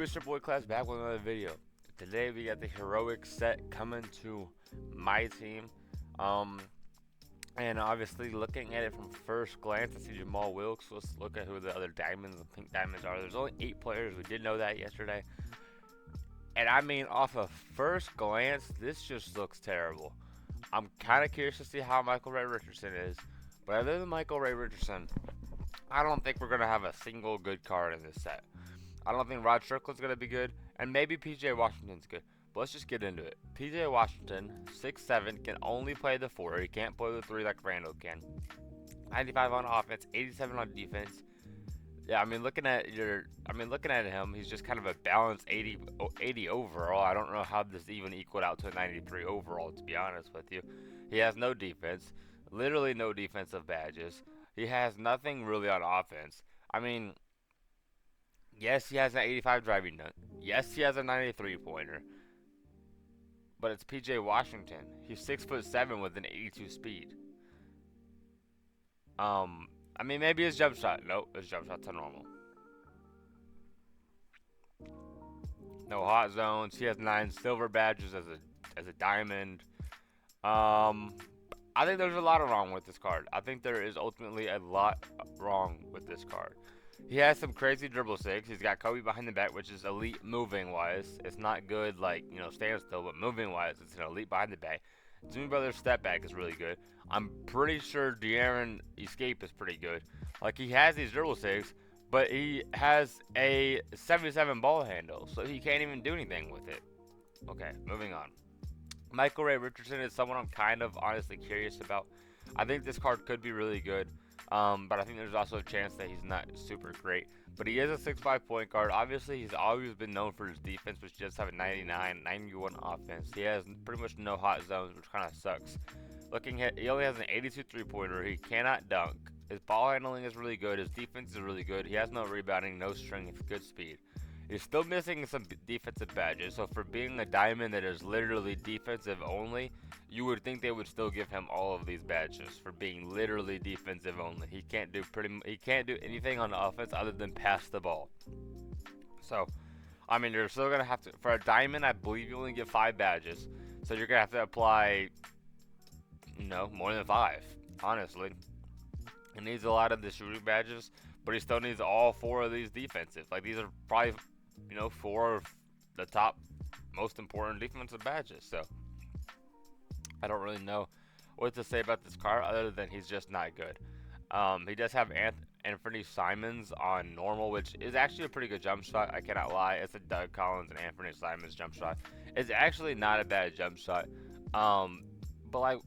Mr. Boy Class back with another video. Today we got the heroic set coming to my team. Um, and obviously looking at it from first glance, I see Jamal Wilkes. Let's look at who the other diamonds, the pink diamonds are. There's only 8 players. We did know that yesterday. And I mean, off of first glance, this just looks terrible. I'm kind of curious to see how Michael Ray Richardson is. But other than Michael Ray Richardson, I don't think we're going to have a single good card in this set. I don't think Rod Strickland's going to be good, and maybe PJ Washington's good. But let's just get into it. PJ Washington, 6'7", can only play the 4. He can't play the 3 like Randall can. 95 on offense, 87 on defense. Yeah, looking at him, he's just kind of a balanced 80 overall. I don't know how this even equaled out to a 93 overall, to be honest with you. He has no defense, literally no defensive badges. He has nothing really on offense. Yes, he has an 85 driving dunk. Yes, he has a 93 pointer. But it's PJ Washington. He's 6'7" with an 82 speed. Maybe his jump shot. Nope, his jump shot's normal. No hot zones. He has 9 silver badges as a diamond. I think there's a lot wrong with this card. I think there is ultimately a lot wrong with this card. He has some crazy dribble six. He's got Kobe behind the back, which is elite moving wise. It's not good like, stand still, but moving wise, it's an elite behind the back. Jimmy Brothers step back is really good. I'm pretty sure De'Aaron escape is pretty good. Like, he has these dribble six, but he has a 77 ball handle, so he can't even do anything with it. Okay, moving on. Michael Ray Richardson is someone I'm kind of honestly curious about. I think this card could be really good. But I think there's also a chance that he's not super great. But he is a 6'5" point guard. Obviously, he's always been known for his defense, which does have a 99, 91 offense. He has pretty much no hot zones, which kind of sucks. He only has an 82 three-pointer. He cannot dunk. His ball handling is really good. His defense is really good. He has no rebounding, no strength, good speed. He's still missing some defensive badges, so for being a diamond that is literally defensive only, you would think they would still give him all of these badges for being literally defensive only. He can't do anything on offense other than pass the ball. So, you're still gonna have to, for a diamond, I believe you only get 5 badges, so you're gonna have to apply, more than 5. Honestly, he needs a lot of the shooting badges, but he still needs all 4 of these defensive. Like, these are probably 4 of the top most important defensive badges. So I don't really know what to say about this card other than he's just not good. He does have Anthony Simons on normal, which is actually a pretty good jump shot. I cannot lie. It's a Doug Collins and Anthony Simons jump shot. It's actually not a bad jump shot. But I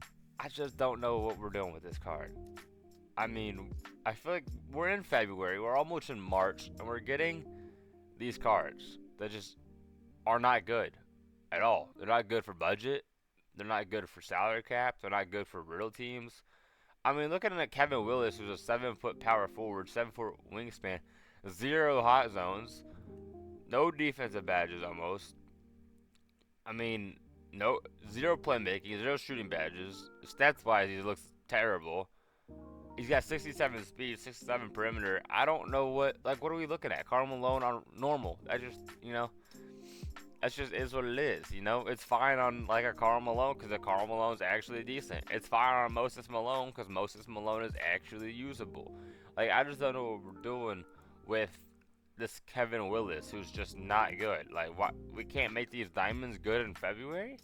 just don't know what we're doing with this card. I feel like we're in February, we're almost in March, and we're getting these cards that just are not good at all. They're not good for budget. They're not good for salary cap. They're not good for real teams. Looking at Kevin Willis, who's a 7-foot power forward, 7-foot wingspan, 0 hot zones, no defensive badges almost. No 0 playmaking, 0 shooting badges. Stats-wise, he looks terrible. He's got 67 speed, 67 perimeter. I don't know what are we looking at? Karl Malone on normal. That just is what it is, It's fine on a Karl Malone because the Karl Malone's actually decent. It's fine on Moses Malone because Moses Malone is actually usable. I just don't know what we're doing with this Kevin Willis, who's just not good. What, we can't make these diamonds good in February?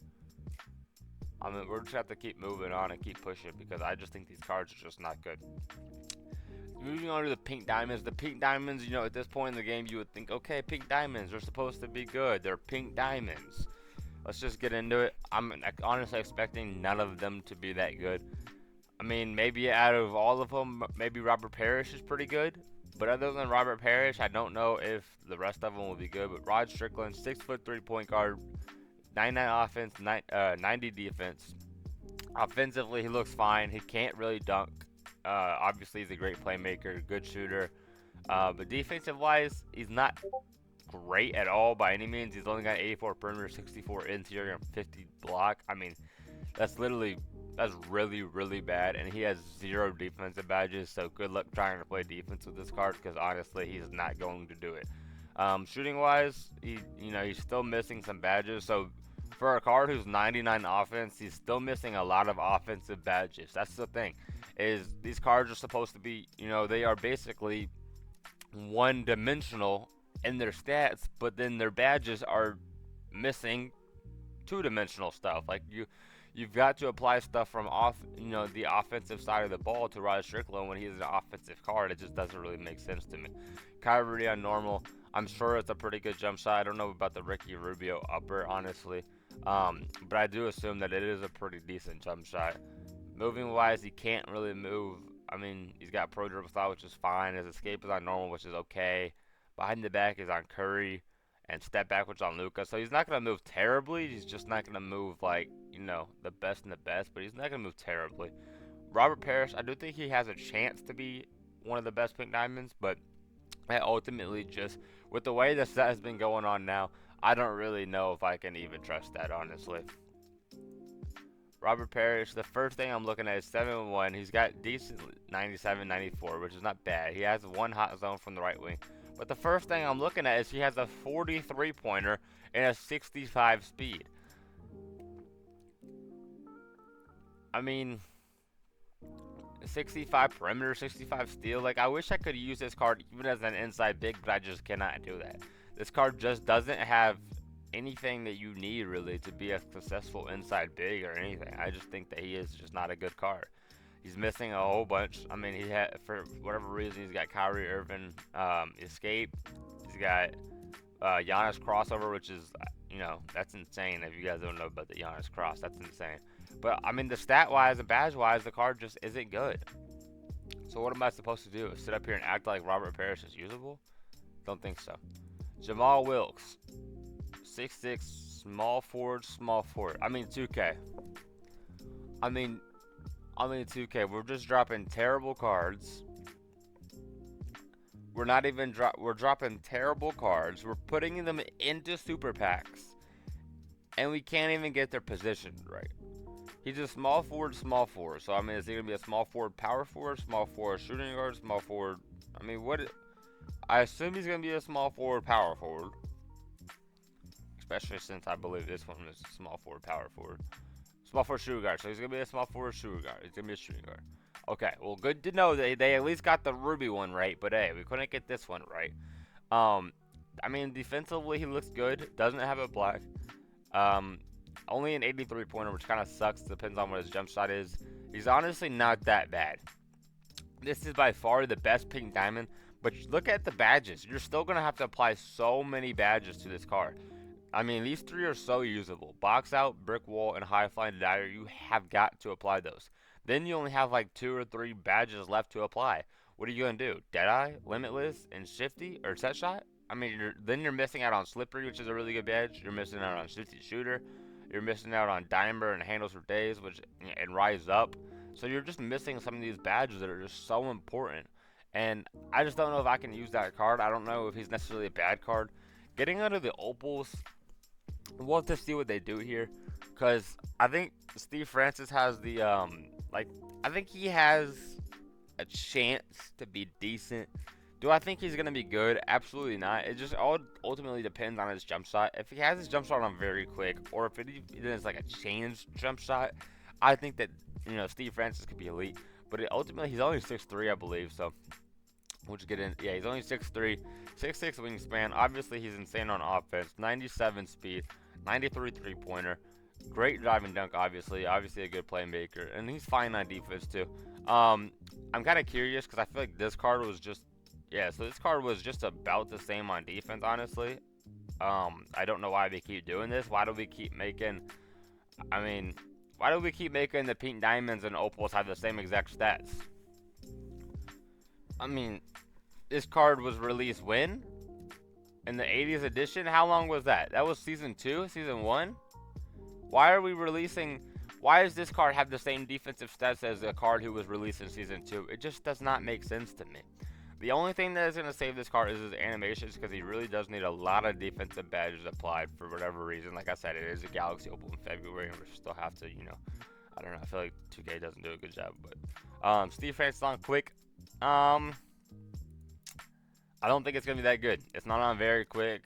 We're just have to keep moving on and keep pushing because I just think these cards are just not good. Moving on to the pink diamonds. The pink diamonds, at this point in the game, you would think, okay, pink diamonds are supposed to be good. They're pink diamonds. Let's just get into it. I'm honestly expecting none of them to be that good. Maybe out of all of them, maybe Robert Parrish is pretty good. But other than Robert Parrish, I don't know if the rest of them will be good. But Rod Strickland, 6'3" point guard, 99 offense, 90 defense. Offensively, he looks fine. He can't really dunk. Obviously, he's a great playmaker, good shooter. But defensive-wise, he's not great at all by any means. He's only got 84 perimeter, 64 interior, and 50 block. That's really, really bad. And he has 0 defensive badges, so good luck trying to play defense with this card because, honestly, he's not going to do it. Shooting wise, he's still missing some badges. So for a card who's 99 offense, he's still missing a lot of offensive badges. That's the thing, is these cards are supposed to be, they are basically one dimensional in their stats, but then their badges are missing two-dimensional stuff. Like you've got to apply stuff from the offensive side of the ball to Rod Strickland when he's an offensive card. It just doesn't really make sense to me. Kyrie on normal, I'm sure it's a pretty good jump shot. I don't know about the Ricky Rubio upper, honestly, but I do assume that it is a pretty decent jump shot. Moving wise, he can't really move. I mean, he's got pro dribble style, which is fine. His escape is on normal, which is okay. Behind the back is on Curry, and step back, which is on Luca. So he's not gonna move terribly. He's just not gonna move like the best and the best, but he's not gonna move terribly. Robert Parrish, I do think he has a chance to be one of the best pink diamonds, but I ultimately just with the way the set has been going on now, I don't really know if I can even trust that honestly. Robert Parrish, the first thing I'm looking at is 7-1. He's got decent 97, 94, which is not bad. He has one hot zone from the right wing. But the first thing I'm looking at is he has a 43 pointer and a 65 speed. I mean, 65 perimeter, 65 steal. Like, I wish I could use this card even as an inside big, but I just cannot do that. This card just doesn't have anything that you need really to be a successful inside big or anything. I just think that he is just not a good card. He's missing a whole bunch. I mean, he had for whatever reason he's got Kyrie Irving escape. He's got Giannis crossover, which is that's insane. If you guys don't know about the Giannis cross, that's insane. But I mean, the stat wise and badge wise, the card just isn't good. So what am I supposed to do? Sit up here and act like Robert Parrish is usable? Don't think so. Jamal Wilkes, 6'6", small forward, small forward. I mean 2K. I mean 2K. We're just dropping terrible cards. We're not even we're dropping terrible cards. We're putting them into super packs, and we can't even get their position right. He's a small forward, small forward. So I mean, is he gonna be a small forward, power forward, small forward, shooting guard, small forward? I mean, I assume he's gonna be a small forward, power forward. Especially since I believe this one is small forward, power forward. Small forward shooting guard. So he's going to be a small forward shooting guard. He's going to be a shooting guard. Okay, well, good to know they at least got the Ruby one right. But, hey, we couldn't get this one right. I mean, defensively, he looks good. Doesn't have a block. Only an 83 pointer, which kind of sucks. Depends on what his jump shot is. He's honestly not that bad. This is by far the best pink diamond. But look at the badges. You're still going to have to apply so many badges to this card. I mean, these three are so usable. Box out, brick wall, and high flying dagger. You have got to apply those. Then you only have like 2 or 3 badges left to apply. What are you going to do? Deadeye, Limitless, and Shifty, or Set Shot? I mean, then you're missing out on Slippery, which is a really good badge. You're missing out on Shifty Shooter. You're missing out on Dimer and Handles for Days, and Rise Up. So you're just missing some of these badges that are just so important. And I just don't know if I can use that card. I don't know if he's necessarily a bad card. Getting under the opals, we'll have to see what they do here, because I think Steve Francis has the I think he has a chance to be decent. Do I think he's gonna be good? Absolutely not. It just all ultimately depends on his jump shot. If he has his jump shot on very quick, or if it is like a changed jump shot, I think that Steve Francis could be elite. But ultimately, he's only 6'3", I believe. So we'll just get in. Yeah, he's only 6'3", 6'6" wingspan. Obviously, he's insane on offense. 97 speed, 93 three-pointer. Great driving dunk, obviously. Obviously, a good playmaker. And he's fine on defense, too. I'm kind of curious because I feel like this card was just... Yeah, so this card was just about the same on defense, honestly. I don't know why we keep doing this. Why do we keep making... why do we keep making the pink diamonds and opals have the same exact stats? I mean, this card was released when? In the 80s edition? How long was that? That was season 2? Season 1? Why are we releasing... Why does this card have the same defensive stats as the card who was released in season 2? It just does not make sense to me. The only thing that is going to save this card is his animations, because he really does need a lot of defensive badges applied for whatever reason. Like I said, it is a Galaxy Opal in February, and we still have to, I don't know. I feel like 2K doesn't do a good job, but Steve Francis on quick. I I don't think it's gonna be that good. It's not on very quick.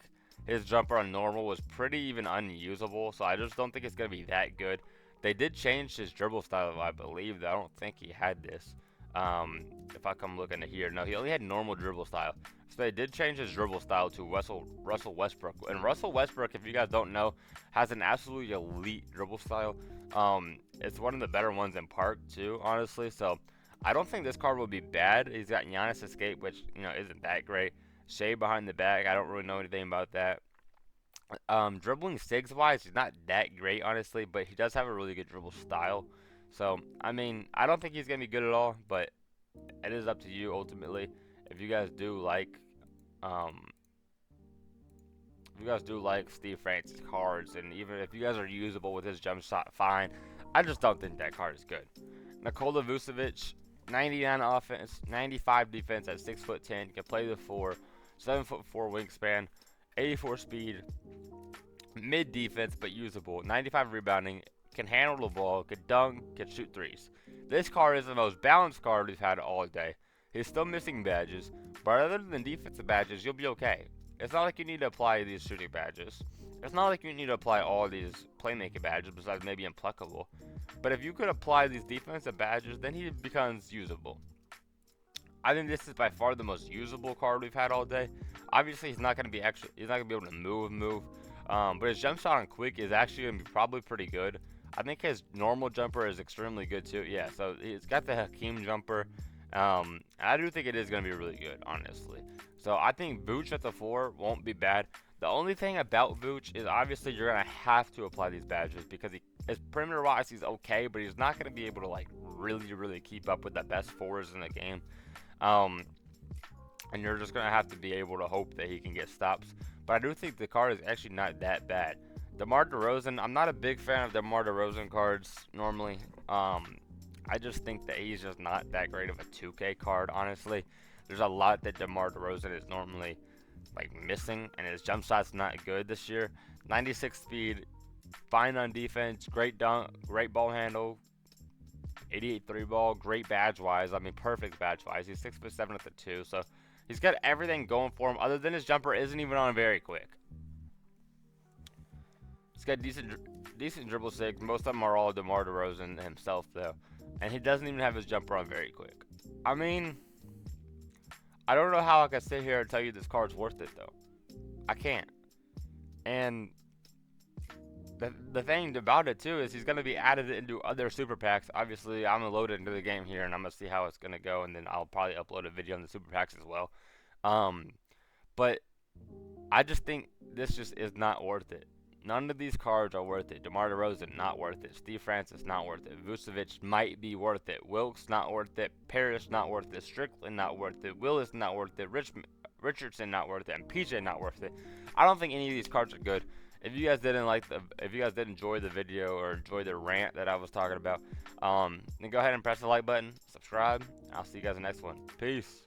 His jumper on normal was pretty even unusable, so I just don't think it's gonna be that good. They did change his dribble style, I believe. I don't think he had this. If I come looking at here, no, he only had normal dribble style. So they did change his dribble style to Russell Westbrook. And Russell Westbrook, if you guys don't know, has an absolutely elite dribble style. It's one of the better ones in Park too, honestly. So I don't think this card will be bad. He's got Giannis Escape, which isn't that great. Shea behind the back, I don't really know anything about that. Dribbling SIGs wise, he's not that great, honestly, but he does have a really good dribble style. So, I mean, I don't think he's going to be good at all, but it is up to you ultimately. If you guys do like, um, if you guys do like Steve Francis cards, and even if you guys are usable with his jump shot, fine. I just don't think that card is good. Nikola Vucevic, 99 offense, 95 defense at 6'10", can play the 4, 7'4" wingspan, 84 speed, mid defense but usable, 95 rebounding, can handle the ball, can dunk, can shoot threes. This card is the most balanced card we've had all day. He's still missing badges, but other than defensive badges, you'll be okay. It's not like you need to apply these shooting badges. It's not like you need to apply all these playmaking badges besides maybe impeccable. But if you could apply these defensive badges, then he becomes usable. I think this is by far the most usable card we've had all day. Obviously, he's not going to be able to move. But his jump shot on quick is actually going to be probably pretty good. I think his normal jumper is extremely good too. Yeah, so he's got the Hakeem jumper. I do think it is going to be really good, honestly. So I think Vooch at the 4 won't be bad. The only thing about Vooch is obviously you're going to have to apply these badges because his perimeter wise he's okay, but he's not going to be able to like really keep up with the best 4s in the game. And you're just going to have to be able to hope that he can get stops. But I do think the card is actually not that bad. DeMar DeRozan, I'm not a big fan of DeMar DeRozan cards normally. I just think that he's just not that great of a 2K card, honestly. There's a lot that DeMar DeRozan is normally like missing, and his jump shot's not good this year. 96 speed, fine on defense, great dunk, great ball handle, 88 3 ball, great badge wise. I mean, perfect badge wise. He's 6'7" at the 2, so he's got everything going for him. Other than his jumper isn't even on very quick. He's got decent dribble SIGs. Most of them are all DeMar DeRozan himself though, and he doesn't even have his jumper on very quick. I mean, I don't know how I can sit here and tell you this card's worth it though. I can't. And the thing about it too is he's going to be added into other super packs. Obviously, I'm going to load it into the game here, and I'm going to see how it's going to go, and then I'll probably upload a video on the super packs as well. But I just think this just is not worth it. None of these cards are worth it. DeMar DeRozan, not worth it. Steve Francis, not worth it. Vucevic might be worth it. Wilkes, not worth it. Parrish, not worth it. Strickland, not worth it. Willis, not worth it. Richardson, not worth it. And PJ, not worth it. I don't think any of these cards are good. If you guys did enjoy the video or enjoy the rant that I was talking about, then go ahead and press the like button, subscribe. I'll see you guys in the next one. Peace.